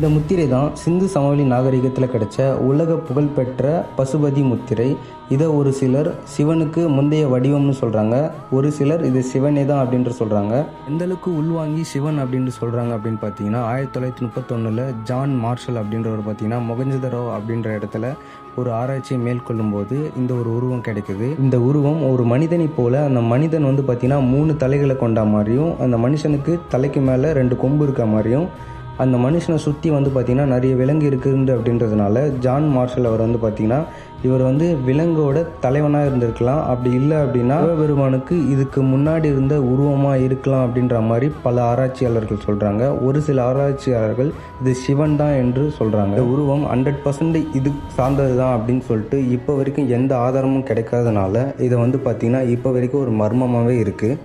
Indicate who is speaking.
Speaker 1: இந்த முத்திரை தான் சிந்து சமவெளி நாகரிகத்தில் கிடைச்ச உலக புகழ்பெற்ற பசுபதி முத்திரை. இதை ஒரு சிலர் சிவனுக்கு முந்தைய வடிவம்னு சொல்கிறாங்க, ஒரு சிலர் இது சிவனே தான் அப்படின்ட்டு சொல்கிறாங்க. எந்தளவுக்கு உள்வாங்கி சிவன் அப்படின்ட்டு சொல்கிறாங்க அப்படின்னு பார்த்தீங்கன்னா 1931 ஜான் மார்ஷல் அப்படின்றவர் பார்த்தீங்கன்னா மொகஞ்சதரோ அப்படின்ற இடத்துல ஒரு ஆராய்ச்சியை மேற்கொள்ளும் போது இந்த ஒரு உருவம் கிடைக்குது. இந்த உருவம் ஒரு மனிதனை போல, அந்த மனிதன் வந்து பார்த்தீங்கன்னா 3 தலைகளை கொண்ட மாதிரியும், அந்த மனுஷனுக்கு தலைக்கு மேலே 2 கொம்பு இருக்க மாதிரியும், அந்த மனுஷனை சுற்றி வந்து பார்த்திங்கன்னா நிறைய விலங்கு இருக்குது அப்படின்றதுனால ஜான் மார்ஷல் அவர் வந்து பார்த்திங்கன்னா இவர் வந்து விலங்கோட தலைவனாக இருந்திருக்கலாம், அப்படி இல்லை அப்படின்னா சிவபெருமானுக்கு இதுக்கு முன்னாடி இருந்த உருவமாக இருக்கலாம் அப்படின்ற மாதிரி பல ஆராய்ச்சியாளர்கள் சொல்கிறாங்க. ஒரு சில ஆராய்ச்சியாளர்கள் இது சிவன் தான் என்று சொல்கிறாங்க. உருவம் 100% இது சார்ந்தது தான் அப்படின்னு சொல்லிட்டு இப்போ வரைக்கும் எந்த ஆதாரமும் கிடைக்காதனால இதை வந்து பார்த்திங்கன்னா இப்போ வரைக்கும் ஒரு மர்மமாகவே இருக்குது.